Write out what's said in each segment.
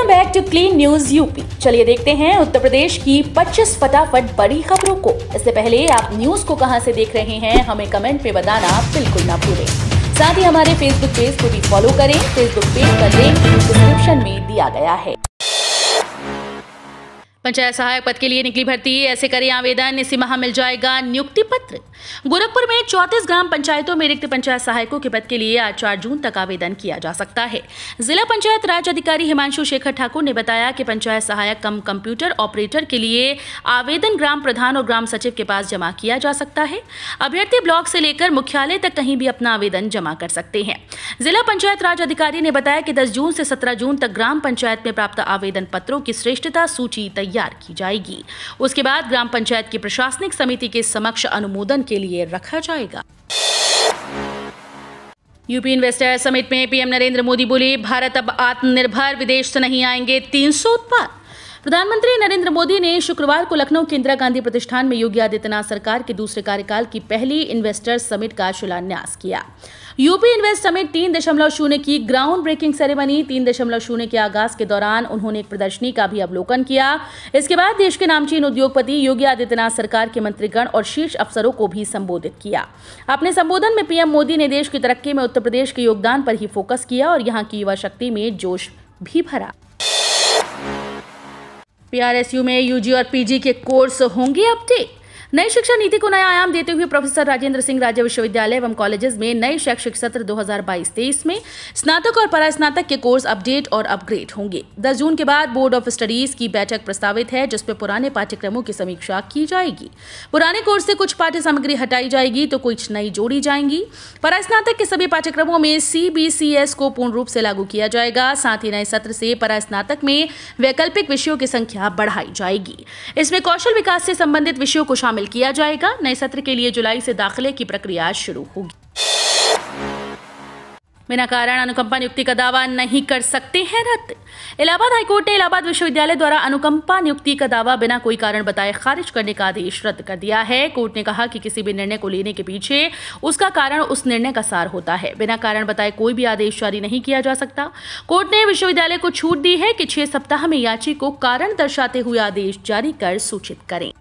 Back to clean news UP. चलिए देखते हैं उत्तर प्रदेश की 25 फटाफट बड़ी खबरों को। इससे पहले आप न्यूज को कहां से देख रहे हैं हमें कमेंट में बताना बिल्कुल ना भूलें। साथ ही हमारे फेसबुक पेज को भी फॉलो करें। फेसबुक पेज का लिंक डिस्क्रिप्शन में दिया गया है। पंचायत सहायक पद के लिए निकली भर्ती, ऐसे करें आवेदन, इसी माह मिल जाएगा नियुक्ति पत्र। गोरखपुर में 34 ग्राम पंचायतों में रिक्त पंचायत सहायकों के पद के लिए आज 4 जून तक आवेदन किया जा सकता है। जिला पंचायत राज अधिकारी हिमांशु शेखर ठाकुर ने बताया कि पंचायत सहायक कम कंप्यूटर ऑपरेटर के लिए आवेदन ग्राम प्रधान और ग्राम सचिव के पास जमा किया जा सकता है। अभ्यर्थी ब्लॉक से लेकर मुख्यालय तक कहीं भी अपना आवेदन जमा कर सकते हैं। जिला पंचायत राज अधिकारी ने बताया कि 10 जून से 17 जून तक ग्राम पंचायत में प्राप्त आवेदन पत्रों की श्रेष्ठता सूची तैयार की जाएगी। उसके बाद ग्राम पंचायत की प्रशासनिक समिति के समक्ष अनुमोदन के लिए रखा जाएगा। यूपी इन्वेस्टर समिट में पीएम नरेंद्र मोदी बोले, भारत अब आत्मनिर्भर, विदेश से नहीं आएंगे 300 उत्पाद। प्रधानमंत्री नरेंद्र मोदी ने शुक्रवार को लखनऊ के इंदिरा गांधी प्रतिष्ठान में योगी आदित्यनाथ सरकार के दूसरे कार्यकाल की पहली इन्वेस्टर समिट का शिलान्यास किया। यूपी इन्वेस्ट समिट 3.0 की ग्राउंड ब्रेकिंग सेरेमनी 3.0 के आगाज के दौरान उन्होंने एक प्रदर्शनी का भी अवलोकन किया। इसके बाद देश के नामचीन उद्योगपति योगी आदित्यनाथ सरकार के मंत्रीगण और शीर्ष अफसरों को भी संबोधित किया। अपने संबोधन में पीएम मोदी ने देश की तरक्की में उत्तर प्रदेश के योगदान पर ही फोकस किया और यहां की युवा शक्ति में जोश भी भरा। पीआरएसयू में यूजी और पीजी के कोर्स होंगे अपडेट। नई शिक्षा नीति को नया आयाम देते हुए प्रोफेसर राजेंद्र सिंह राज्य विश्वविद्यालय एवं कॉलेजेस में नए शैक्षिक सत्र 2022-23 में स्नातक और परास्नातक के कोर्स अपडेट और अपग्रेड होंगे। 10 जून के बाद बोर्ड ऑफ स्टडीज की बैठक प्रस्तावित है, जिसमें पुराने पाठ्यक्रमों की समीक्षा की जाएगी। पुराने कोर्स से कुछ पाठ्य सामग्री हटाई जाएगी तो कुछ नई जोड़ी जाएंगी। परास्नातक के सभी पाठ्यक्रमों में CBCS को पूर्ण रूप से लागू किया जाएगा। साथ ही नए सत्र से परास्नातक में वैकल्पिक विषयों की संख्या बढ़ाई जाएगी। इसमें कौशल विकास से संबंधित विषयों को शामिल किया जाएगा। नए सत्र के लिए जुलाई से दाखिले की प्रक्रिया शुरू होगी। बिना कारण अनुकंपा नियुक्ति का दावा नहीं कर सकते हैं रद्द। इलाहाबाद हाईकोर्ट ने इलाहाबाद विश्वविद्यालय द्वारा अनुकंपा नियुक्ति का दावा बिना कोई कारण बताए खारिज करने का आदेश रद्द कर दिया है। कोर्ट ने कहा कि किसी भी निर्णय को लेने के पीछे उसका कारण उस निर्णय का सार होता है। बिना कारण बताए कोई भी आदेश जारी नहीं किया जा सकता। कोर्ट ने विश्वविद्यालय को छूट दी है कि 6 सप्ताह में याची को कारण दर्शाते हुए आदेश जारी कर सूचित करें।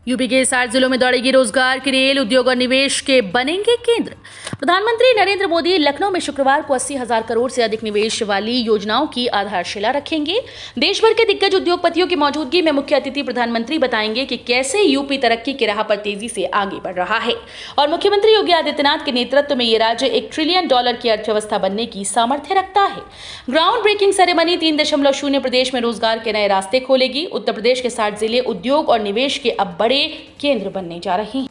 यूपी के 60 जिलों में दौड़ेगी रोजगार की रेल, उद्योग और निवेश के बनेंगे केंद्र। प्रधानमंत्री नरेंद्र मोदी लखनऊ में शुक्रवार को 80,000 करोड़ से अधिक निवेश वाली योजनाओं की आधारशिला रखेंगे। देश भर के दिग्गज उद्योगपतियों की मौजूदगी में मुख्य अतिथि प्रधानमंत्री बताएंगे कि कैसे यूपी तरक्की की राह पर तेजी से आगे बढ़ रहा है और मुख्यमंत्री योगी आदित्यनाथ के नेतृत्व में ये राज्य $1 ट्रिलियन की अर्थव्यवस्था बनने की सामर्थ्य रखता है। ग्राउंड ब्रेकिंग सेरेमनी 3.0 प्रदेश में रोजगार के नए रास्ते खोलेगी। उत्तर प्रदेश के 60 जिले उद्योग और निवेश के अब बड़े केंद्र बनने जा रहे हैं।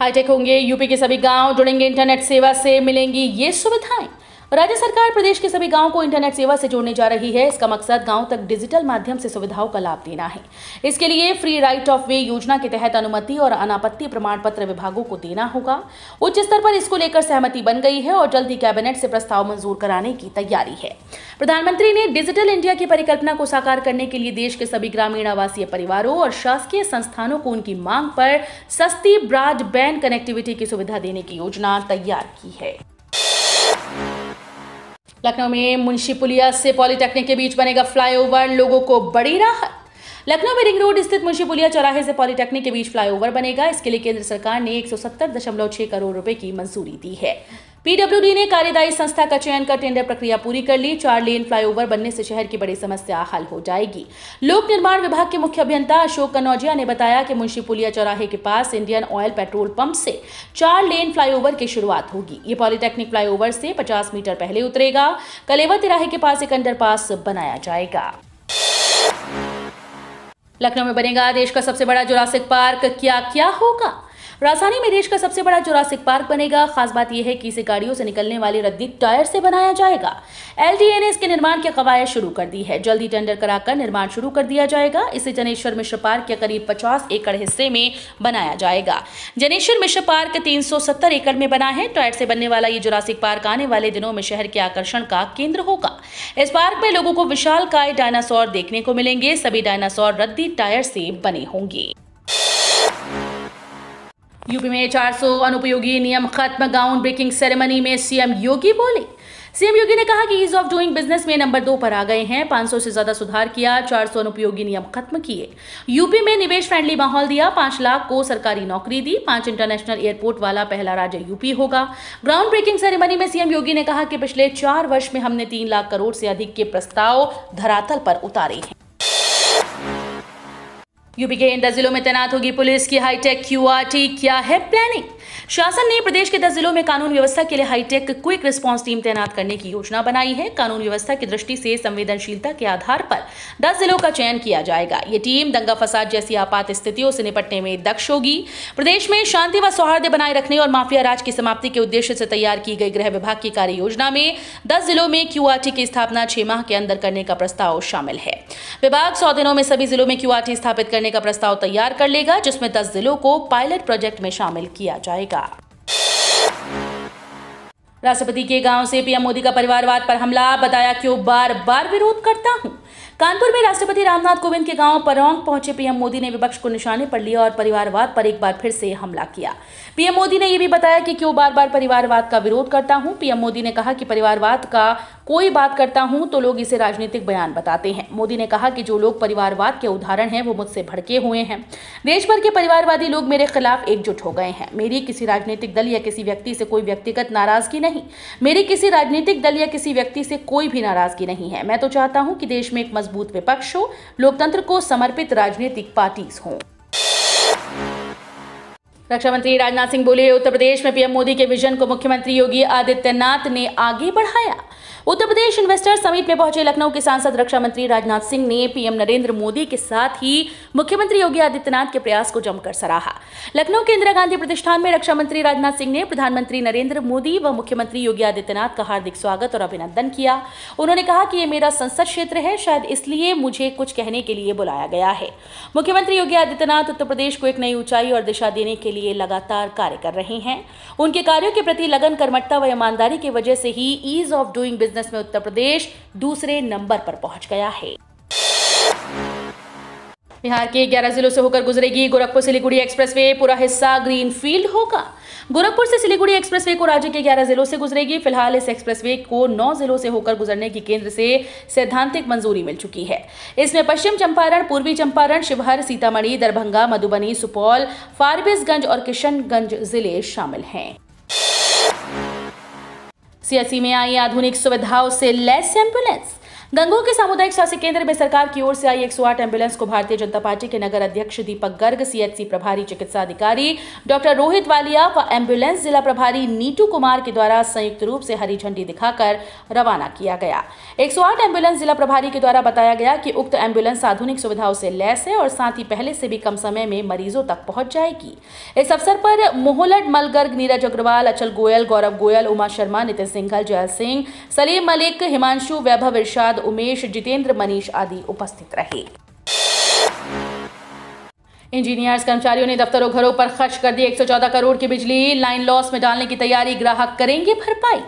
हाईटेक होंगे यूपी के सभी गांव, जुड़ेंगे इंटरनेट सेवा से, मिलेंगी ये सुविधाएं। राज्य सरकार प्रदेश के सभी गांवों को इंटरनेट सेवा से जोड़ने जा रही है। इसका मकसद गांव तक डिजिटल माध्यम से सुविधाओं का लाभ देना है। इसके लिए फ्री राइट ऑफ वे योजना के तहत अनुमति और अनापत्ति प्रमाण पत्र विभागों को देना होगा। उच्च स्तर पर इसको लेकर सहमति बन गई है और जल्द ही कैबिनेट से प्रस्ताव मंजूर कराने की तैयारी है। प्रधानमंत्री ने डिजिटल इंडिया की परिकल्पना को साकार करने के लिए देश के सभी ग्रामीण आवासीय परिवारों और शासकीय संस्थानों को उनकी मांग पर सस्ती ब्रॉडबैंड कनेक्टिविटी की सुविधा देने की योजना तैयार की है। लखनऊ में मुंशी पुलिया से पॉलिटेक्निक के बीच बनेगा फ्लाईओवर, लोगों को बड़ी राहत। लखनऊ में रिंग रोड स्थित मुंशी पुलिया चौराहे से पॉलिटेक्निक के बीच फ्लाईओवर बनेगा। इसके लिए केंद्र सरकार ने 170.6 करोड़ रुपए की मंजूरी दी है। पीडब्ल्यूडी ने कार्यदायी संस्था का चयन कर टेंडर प्रक्रिया पूरी कर ली। 4 लेन फ्लाईओवर बनने से शहर की बड़ी समस्या हल हो जाएगी। लोक निर्माण विभाग के मुख्य अभियंता अशोक कनौजिया ने बताया कि मुंशी पुलिया चौराहे के पास इंडियन ऑयल पेट्रोल पंप से 4 लेन फ्लाईओवर की शुरुआत होगी। ये पॉलिटेक्निक फ्लाईओवर से 50 मीटर पहले उतरेगा। कलेवा तिराहे के पास एक अंडरपास बनाया जाएगा। लखनऊ में बनेगा देश का सबसे बड़ा जुरासिक पार्क, क्या क्या होगा? राजधानी में देश का सबसे बड़ा जुरासिक पार्क बनेगा। खास बात यह है कि इसे गाड़ियों से निकलने वाले रद्दी टायर से बनाया जाएगा। LTA ने इसके निर्माण की कवायद शुरू कर दी है। जल्दी टेंडर कराकर निर्माण शुरू कर दिया जाएगा। इसे जनेश्वर मिश्र पार्क के करीब 50 एकड़ हिस्से में बनाया जाएगा। जनेश्वर मिश्र पार्क 370 एकड़ में बना है। टायर से बनने वाला ये जुरासिक पार्क आने वाले दिनों में शहर के आकर्षण का केंद्र होगा। इस पार्क में लोगों को विशालकाय डायनासोर देखने को मिलेंगे। सभी डायनासोर रद्दी टायर से बने होंगे। यूपी में 400 अनुपयोगी नियम खत्म, ग्राउंड ब्रेकिंग सेरेमनी में सीएम योगी बोले। सीएम योगी ने कहा कि ईज ऑफ डूइंग बिजनेस में नंबर 2 पर आ गए हैं। 500 से ज्यादा सुधार किया, 400 अनुपयोगी नियम खत्म किए, यूपी में निवेश फ्रेंडली माहौल दिया, 5 लाख को सरकारी नौकरी दी, 5 इंटरनेशनल एयरपोर्ट वाला पहला राज्य यूपी होगा। ग्राउंड ब्रेकिंग सेरेमनी में सीएम योगी ने कहा कि पिछले 4 वर्ष में हमने 3 लाख करोड़ से अधिक के प्रस्ताव धरातल पर उतारे हैं। यूपी के इन 10 जिलों में तैनात होगी पुलिस की हाईटेक क्यूआरटी, क्या है प्लानिंग? शासन ने प्रदेश के 10 जिलों में कानून व्यवस्था के लिए हाईटेक क्विक रिस्पांस टीम तैनात करने की योजना बनाई है। कानून व्यवस्था की दृष्टि से संवेदनशीलता के आधार पर 10 जिलों का चयन किया जाएगा। ये टीम दंगा फसाद जैसी आपात स्थितियों से निपटने में दक्ष होगी। प्रदेश में शांति व सौहार्द बनाए रखने और माफिया राज की समाप्ति के उद्देश्य से तैयार की गई गृह विभाग की कार्य योजना में 10 जिलों में क्यूआरटी की स्थापना 6 माह के अंदर करने का प्रस्ताव शामिल है। विभाग 100 दिनों में सभी जिलों में क्यूआरटी स्थापित करने का प्रस्ताव तैयार कर लेगा, जिसमें 10 जिलों को पायलट प्रोजेक्ट में शामिल किया जाएगा। राष्ट्रपति के गांव से पीएम मोदी का परिवारवाद पर हमला, बताया क्यों बार बार विरोध करता हूं। कानपुर में राष्ट्रपति रामनाथ कोविंद के गांव परौंग पहुंचे पीएम मोदी ने विपक्ष को निशाने पर लिया और परिवारवाद पर एक बार फिर से हमला किया। पीएम मोदी ने यह भी बताया कि क्यों बार बार परिवारवाद का विरोध करता हूं। पीएम मोदी ने कहा कि परिवारवाद का कोई बात करता हूं तो लोग इसे राजनीतिक बयान बताते हैं। मोदी ने कहा कि जो लोग परिवारवाद के उदाहरण हैं वो मुझसे भड़के हुए हैं। देश भर के परिवारवादी लोग मेरे खिलाफ एकजुट हो गए हैं। मेरी किसी राजनीतिक दल या किसी व्यक्ति से कोई व्यक्तिगत नाराजगी नहीं। मेरी किसी राजनीतिक दल या किसी व्यक्ति से कोई भी नाराजगी नहीं है। मैं तो चाहता हूं कि देश में एक मजबूत विपक्ष हो, लोकतंत्र को समर्पित राजनीतिक पार्टीज हों। रक्षा मंत्री राजनाथ सिंह बोले, उत्तर प्रदेश में पीएम मोदी के विजन को मुख्यमंत्री योगी आदित्यनाथ ने आगे बढ़ाया। उत्तर प्रदेश इन्वेस्टर समिट में पहुंचे लखनऊ के सांसद रक्षा मंत्री राजनाथ सिंह ने पीएम नरेंद्र मोदी के साथ ही मुख्यमंत्री योगी आदित्यनाथ के प्रयास को जमकर सराहा। लखनऊ के इंदिरा गांधी प्रतिष्ठान में रक्षा मंत्री राजनाथ सिंह ने प्रधानमंत्री नरेंद्र मोदी व मुख्यमंत्री योगी आदित्यनाथ का हार्दिक स्वागत और अभिनंदन किया। उन्होंने कहा कि ये मेरा संसद क्षेत्र है, शायद इसलिए मुझे कुछ कहने के लिए बुलाया गया है। मुख्यमंत्री योगी आदित्यनाथ उत्तर प्रदेश को एक नई ऊंचाई और दिशा देने के लिए लगातार कार्य कर रहे हैं। उनके कार्यों के प्रति लगन, कर्मठता व ईमानदारी की वजह से ही ईज ऑफ डूइंग बिजनेस में उत्तर प्रदेश दूसरे नंबर पर पहुंच गया है। बिहार के 11 जिलों से होकर गुजरेगी गोरखपुर सिलीगुड़ी एक्सप्रेसवे, पूरा हिस्सा ग्रीनफील्ड होगा। गोरखपुर से सिलीगुड़ी एक्सप्रेसवे को राज्य के 11 जिलों से गुजरेगी। फिलहाल इस एक्सप्रेसवे को 9 जिलों से होकर गुजरने की केंद्र से सैद्धांतिक मंजूरी मिल चुकी है। इसमें पश्चिम चंपारण, पूर्वी चंपारण, शिवहर, सीतामढ़ी, दरभंगा, मधुबनी, सुपौल, फारबिसगंज और किशनगंज जिले शामिल हैं। सीएससी में आई आधुनिक सुविधाओं से लैस एम्बुलेंस। गंगोह के सामुदायिक स्वास्थ्य केंद्र में सरकार की ओर से आई 108 एम्बुलेंस को भारतीय जनता पार्टी के नगर अध्यक्ष दीपक गर्ग, सीएचसी प्रभारी चिकित्सा अधिकारी डॉक्टर रोहित वालिया व एम्बुलेंस जिला प्रभारी नीतू कुमार के द्वारा संयुक्त रूप से हरी झंडी दिखाकर रवाना किया गया। 108 एम्बुलेंस जिला प्रभारी के द्वारा बताया गया कि उक्त एम्बुलेंस आधुनिक सुविधाओं से लैस है और साथ ही पहले से भी कम समय में मरीजों तक पहुंच जाएगी। इस अवसर पर मोहलड मलगर्ग, नीरज अग्रवाल, अचल गोयल, गौरव गोयल, उमा शर्मा, नितिन सिंघल, जयल सिंह, सलीम मलिक, हिमांशु, वैभव, इरशाद, उमेश, जितेंद्र, मनीष आदि उपस्थित रहे। इंजीनियर्स कर्मचारियों ने दफ्तरों घरों पर खर्च कर दी 114 करोड़ की बिजली, लाइन लॉस में डालने की तैयारी, ग्राहक करेंगे भरपाई।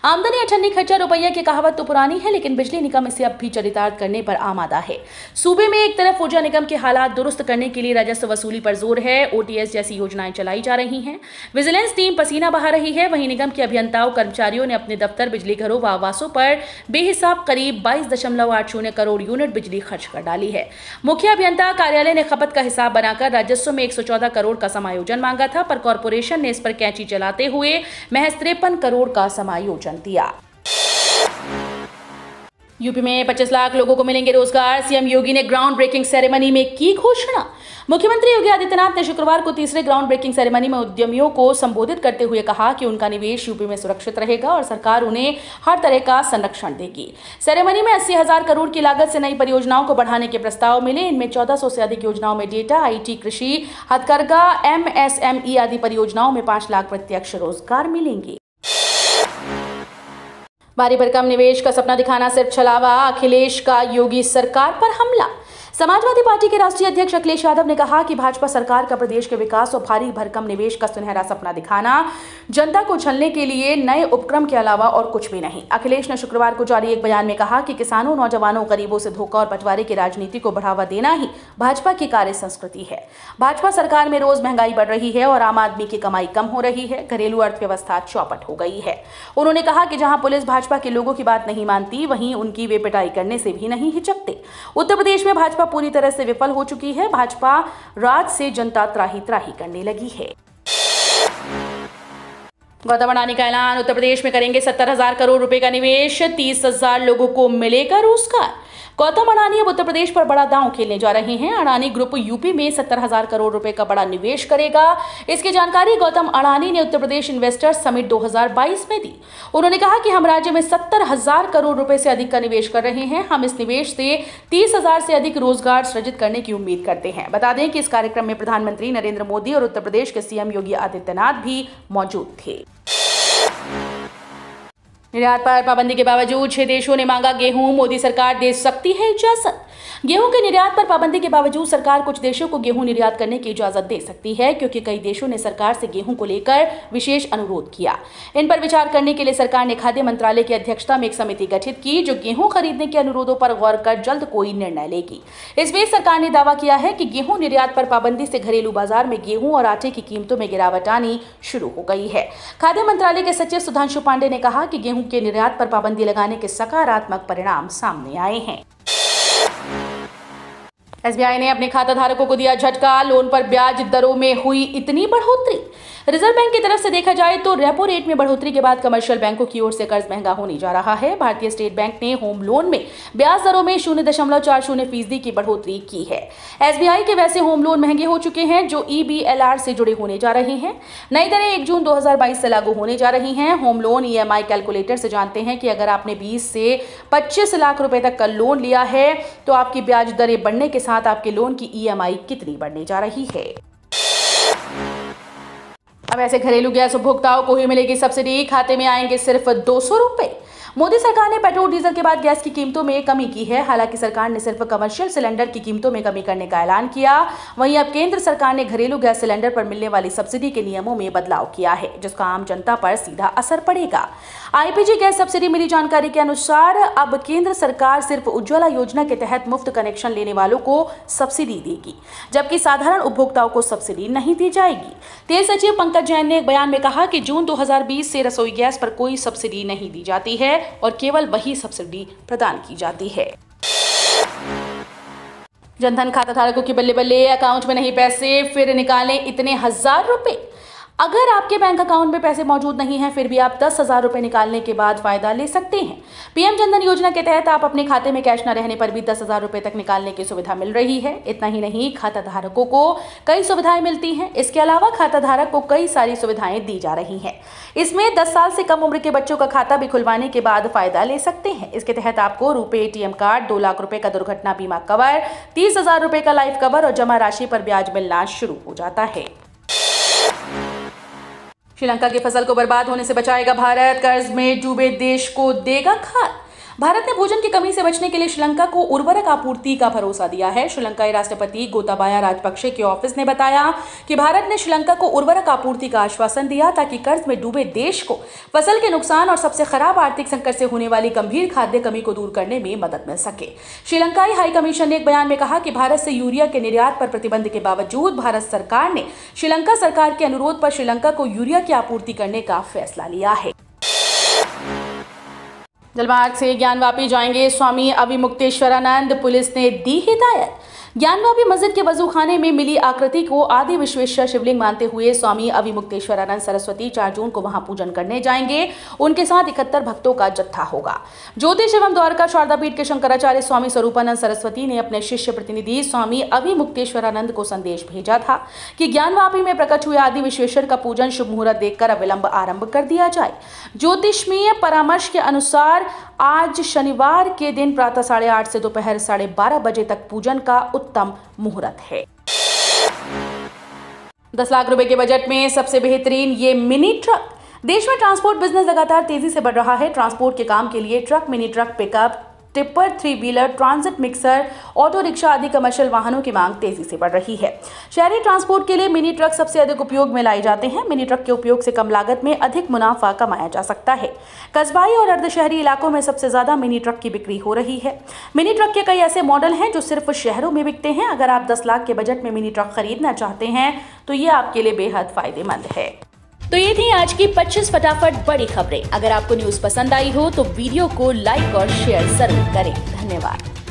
आमदनी अठन्नी खर्चा रुपया की कहावत तो पुरानी है, लेकिन बिजली निगम इसे अब भी चरितार्थ करने पर आमादा है। सूबे में एक तरफ ऊर्जा निगम के हालात दुरुस्त करने के लिए राजस्व वसूली पर जोर है, ओटीएस जैसी योजनाएं चलाई जा रही हैं, विजिलेंस टीम पसीना बहा रही है। वहीं निगम के अभियंताओं कर्मचारियों ने अपने दफ्तर, बिजली घरों व आवासों पर बेहिसाब करीब 22.80 करोड़ यूनिट बिजली खर्च कर डाली है। मुख्य अभियंता कार्यालय ने खपत का हिसाब बनाकर राजस्व में 114 करोड़ का समायोजन मांगा था, पर कॉर्पोरेशन ने इस पर कैंची चलाते हुए महज 53 करोड़ का समायोजन दिया। यूपी में 25 लाख लोगों को मिलेंगे रोजगार, सीएम योगी ने ग्राउंड ब्रेकिंग सेरेमनी में की घोषणा। मुख्यमंत्री योगी आदित्यनाथ ने शुक्रवार को तीसरे ग्राउंड ब्रेकिंग सेरेमनी में उद्यमियों को संबोधित करते हुए कहा कि उनका निवेश यूपी में सुरक्षित रहेगा और सरकार उन्हें हर तरह का संरक्षण देगी। सेरेमनी में 80,000 करोड़ की लागत से नई परियोजनाओं को बढ़ाने के प्रस्ताव मिले। इनमें 1400 से अधिक योजनाओं में डेटा, आईटी, कृषि, हथकरघा, एमएसएमई आदि परियोजनाओं में 5 लाख प्रत्यक्ष रोजगार मिलेंगे। भारी भरकम निवेश का सपना दिखाना सिर्फ छलावा, अखिलेश का योगी सरकार पर हमला। समाजवादी पार्टी के राष्ट्रीय अध्यक्ष अखिलेश यादव ने कहा कि भाजपा सरकार का प्रदेश के विकास और भारी भरकम निवेश का सुनहरा सपना दिखाना, जनता को छलने के लिए नए उपक्रम के अलावा और कुछ भी नहीं। अखिलेश ने शुक्रवार को जारी एक बयान में कहा कि किसानों, नौजवानों, गरीबों से धोखा और बंटवारे की राजनीति को बढ़ावा देना ही भाजपा की कार्य संस्कृति है। भाजपा सरकार में रोज महंगाई बढ़ रही है और आम आदमी की कमाई कम हो रही है, घरेलू अर्थव्यवस्था चौपट हो गई है। उन्होंने कहा कि जहां पुलिस भाजपा के लोगों की बात नहीं मानती, वहीं उनकी वे पिटाई करने से भी नहीं हिचकते। उत्तर प्रदेश में भाजपा पूरी तरह से विफल हो चुकी है। भाजपा राज से जनता त्राही त्राही करने लगी है। गौतम अडानी का ऐलान, उत्तर प्रदेश में करेंगे 70,000 करोड़ रुपए का निवेश, 30,000 लोगों को मिलेगा रोजगार। गौतम अडानी अब उत्तर प्रदेश पर बड़ा दांव खेलने जा रहे हैं। अडानी ग्रुप यूपी में 70,000 करोड़ रुपए का बड़ा निवेश करेगा। इसकी जानकारी गौतम अडानी ने उत्तर प्रदेश इन्वेस्टर्स समिट 2022 में दी। उन्होंने कहा कि हम राज्य में 70,000 करोड़ रुपए से अधिक का निवेश कर रहे हैं। हम इस निवेश से 30,000 से अधिक रोजगार सृजित करने की उम्मीद करते हैं। बता दें कि इस कार्यक्रम में प्रधानमंत्री नरेंद्र मोदी और उत्तर प्रदेश के सीएम योगी आदित्यनाथ भी मौजूद थे। निर्यात पर पाबंदी के बावजूद 6 देशों ने मांगा गेहूं, मोदी सरकार दे सकती है इजाजत। गेहूं के निर्यात पर पाबंदी के बावजूद सरकार कुछ देशों को गेहूं निर्यात करने की इजाजत दे सकती है, क्योंकि कई देशों ने सरकार से गेहूं को लेकर विशेष अनुरोध किया। इन पर विचार करने के लिए सरकार ने खाद्य मंत्रालय की अध्यक्षता में एक समिति गठित की, जो गेहूं खरीदने के अनुरोधों पर गौर कर जल्द कोई निर्णय लेगी। इस बीच सरकार ने दावा किया है कि गेहूं निर्यात पर पाबंदी से घरेलू बाजार में गेहूं और आटे की कीमतों में गिरावट आनी शुरू हो गई है। खाद्य मंत्रालय के सचिव सुधांशु पांडे ने कहा कि गेहूं के निर्यात पर पाबंदी लगाने के सकारात्मक परिणाम सामने आए हैं। एसबीआई ने अपने खाता धारकों को दिया झटका, लोन पर ब्याज दरों में हुई इतनी बढ़ोतरी। रिजर्व बैंक की तरफ से देखा जाए तो रेपो रेट में बढ़ोतरी के बाद कमर्शियल बैंकों की ओर से कर्ज महंगा होने जा रहा है। भारतीय स्टेट बैंक ने होम लोन में ब्याज दरों में 0.40% की बढ़ोतरी की है। एसबीआई के वैसे होम लोन महंगे हो चुके हैं जो EBLR से जुड़े होने जा रहे हैं। नई दरें 1 जून 2022 से लागू होने जा रही हैं। होम लोन EMI कैलकुलेटर से जानते हैं कि अगर आपने 20 से 25 लाख रुपए तक का लोन लिया है तो आपकी ब्याज दरें बढ़ने के साथ आपके लोन की EMI कितनी बढ़ने जा रही है। अब ऐसे घरेलू गैस उपभोक्ताओं को ही मिलेगी सब्सिडी, खाते में आएंगे सिर्फ 200 रुपए। मोदी सरकार ने पेट्रोल डीजल के बाद गैस की कीमतों में कमी की है। हालांकि सरकार ने सिर्फ कमर्शियल सिलेंडर की कीमतों में कमी करने का ऐलान किया। वहीं अब केंद्र सरकार ने घरेलू गैस सिलेंडर पर मिलने वाली सब्सिडी के नियमों में बदलाव किया है, जिसका आम जनता पर सीधा असर पड़ेगा। IPG गैस सब्सिडी मिली जानकारी के अनुसार अब केंद्र सरकार सिर्फ उज्ज्वला योजना के तहत मुफ्त कनेक्शन लेने वालों को सब्सिडी देगी, जबकि साधारण उपभोक्ताओं को सब्सिडी नहीं दी जाएगी। तेल सचिव पंकज जैन ने एक बयान में कहा कि जून 2020 से रसोई गैस पर कोई सब्सिडी नहीं दी जाती है और केवल वही सब्सिडी प्रदान की जाती है। जनधन खाता धारकों की बल्ले बल्ले, अकाउंट में नहीं पैसे, फिर निकालें इतने 1000 रुपए। अगर आपके बैंक अकाउंट में पैसे मौजूद नहीं हैं, फिर भी आप 10,000 रुपए निकालने के बाद फायदा ले सकते हैं। पीएम जनधन योजना के तहत आप अपने खाते में कैश न रहने पर भी 10,000 रुपए तक निकालने की सुविधा मिल रही है। इतना ही नहीं, खाता धारकों को कई सुविधाएं मिलती हैं। इसके अलावा खाता धारक को कई सारी सुविधाएं दी जा रही हैं। इसमें 10 साल से कम उम्र के बच्चों का खाता भी खुलवाने के बाद फायदा ले सकते हैं। इसके तहत आपको रुपए ATM कार्ड, 2 लाख रुपए का दुर्घटना बीमा कवर, 30,000 रुपए का लाइफ कवर और जमा राशि पर ब्याज मिलना शुरू हो जाता है। श्रीलंका की फसल को बर्बाद होने से बचाएगा भारत, कर्ज में डूबे देश को देगा खाद। भारत ने भोजन की कमी से बचने के लिए श्रीलंका को उर्वरक आपूर्ति का भरोसा दिया है। श्रीलंकाई राष्ट्रपति गोताबाया राजपक्षे के ऑफिस ने बताया कि भारत ने श्रीलंका को उर्वरक आपूर्ति का आश्वासन दिया ताकि कर्ज में डूबे देश को फसल के नुकसान और सबसे खराब आर्थिक संकट से होने वाली गंभीर खाद्य कमी को दूर करने में मदद मिल सके। श्रीलंकाई हाई कमीशन ने एक बयान में कहा कि भारत से यूरिया के निर्यात पर प्रतिबंध के बावजूद भारत सरकार ने श्रीलंका सरकार के अनुरोध पर श्रीलंका को यूरिया की आपूर्ति करने का फैसला लिया है। जलमार्ग से ज्ञानवापी जाएंगे स्वामी अविमुक्तेश्वरानंद, पुलिस ने दी हिदायत। ज्ञानवापी मस्जिद के वजूखाने में मिली आकृति को आदि विश्वेश्वर शिवलिंग मानते हुए स्वामी अविमुक्तेश्वरानंद सरस्वती 4 जून को वहां पूजन करने जाएंगे। उनके साथ 71 भक्तों का जत्था होगा। ज्योतिष एवं द्वारका शारदापीठ के शंकराचार्य स्वामी स्वरूपानंद सरस्वती ने अपने शिष्य प्रतिनिधि स्वामी अविमुक्तेश्वरानंद को संदेश भेजा था कि ज्ञानवापी में प्रकट हुए आदि विश्वेश्वर का पूजन शुभ मुहूर्त देखकर अविलंब आरंभ कर दिया जाए। ज्योतिषमीय परामर्श के अनुसार आज शनिवार के दिन प्रातः 8:30 से दोपहर 12:30 बजे तक पूजन का उत्तम मुहूर्त है। 10 लाख रुपए के बजट में सबसे बेहतरीन ये मिनी ट्रक। देश में ट्रांसपोर्ट बिजनेस लगातार तेजी से बढ़ रहा है। ट्रांसपोर्ट के काम के लिए truck, mini truck, pickup, tipper, 3 wheeler, transit, mixer, auto rickshaw आदि कमर्शियल वाहनों की मांग तेजी से बढ़ रही है। शहरी ट्रांसपोर्ट के लिए मिनी ट्रक सबसे अधिक उपयोग में लाए जाते हैं। मिनी ट्रक के उपयोग से कम लागत में अधिक मुनाफा कमाया जा सकता है। कस्बाई और अर्धशहरी इलाकों में सबसे ज्यादा मिनी ट्रक की बिक्री हो रही है। मिनी ट्रक के कई ऐसे मॉडल हैं जो सिर्फ शहरों में बिकते हैं। अगर आप 10 लाख के बजट में मिनी ट्रक खरीदना चाहते हैं तो ये आपके लिए बेहद फायदेमंद है। तो ये थी आज की 25 फटाफट बड़ी खबरें। अगर आपको न्यूज़ पसंद आई हो तो वीडियो को लाइक और शेयर जरूर करें। धन्यवाद।